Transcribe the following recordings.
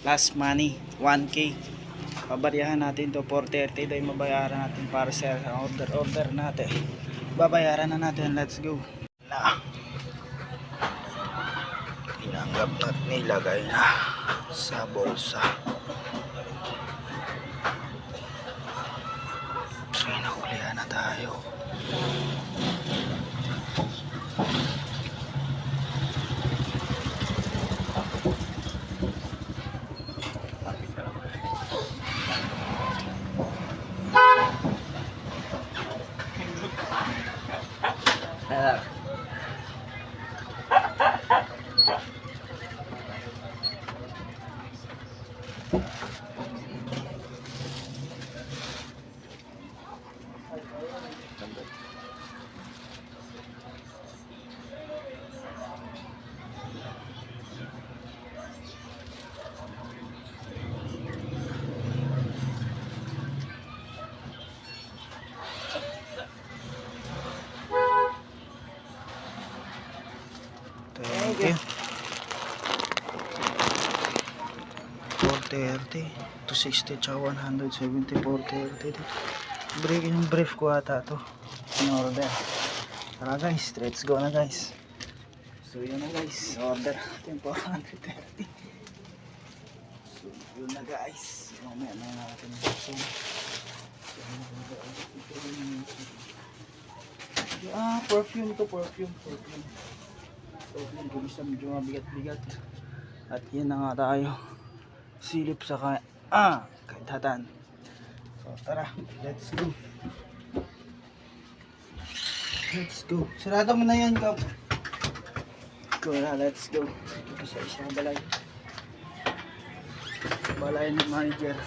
last money 1K. Babaryahan natin to 430 dahil mabayaran natin para sa order natin. Babayaran na natin. Let's go. Tinanggap at nilagay na sa bulsa. Pinahulihan na tayo. Thank you. 430 260 tsaka 170 430. Yung brief ko ata to in order. Tara guys, let's go na guys. So yun na guys, order natin 430. So yun na guys, mamaya na natin so perfume to, perfume gulis na medyo mabigat-bigat. At yan na nga tayo, silip sa kahitatan. So tara, let's go. Sarado mo na yan, Kap. Let's go. Ito sa isang balay ng manager.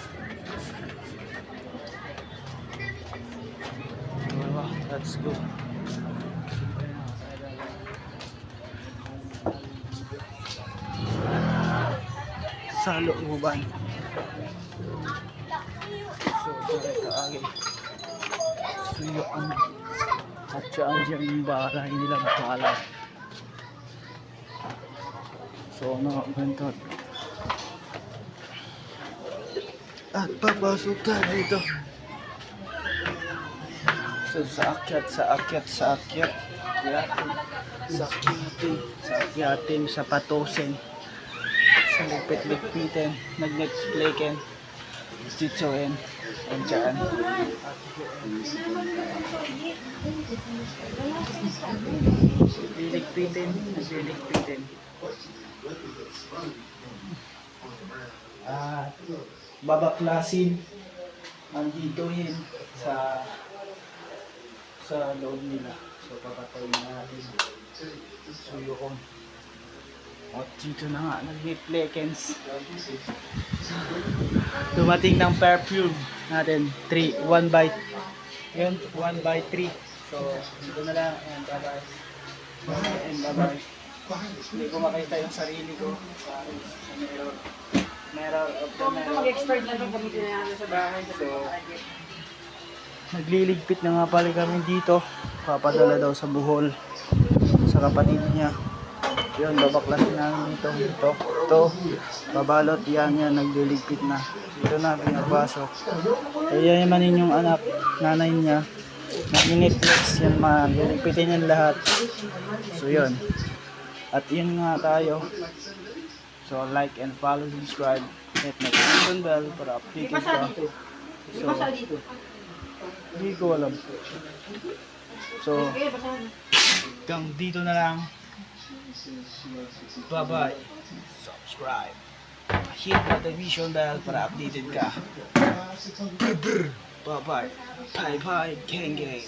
Let's go. Sa looban. So kaagi suyaan at saan dyan yung bahay nilang palay. So ganito at papasok tayo dito. So sa akyatin sa patusin, sa ligpit-ligpitin, nag-netfliken, titsoin, andyan. Nagligpitin. Babaklasin, anditohin sa loob nila. So papatayin natin suyukon. At dito na nga, nag-reflections. Dumating ng perfume natin, 1 by 3. So, dito na lang. And bye-bye. Hindi ko makita yung sarili ko sa mirror of the mirror. Mag-expert na itong gamitin na namin sa bahay. So, nagliligpit na nga pala kami dito. Papadala daw sa Bohol sa kapatid niya. Yun, babaklasin namin dito. Babalot yan, nagliligpit na. Dito na, pinapasok. Kaya yamanin yung anak, nanay niya. Nag-Netflix yan, liligpitin yan lahat. So yun. At yun nga tayo. So like and follow, subscribe. Hit notification bell para updated ka. So, hindi ko alam. So, hanggang dito na lang. Bye-bye. Subscribe. Hit notification bell para updated ka. Bye-bye. Bye-bye. Gang gang.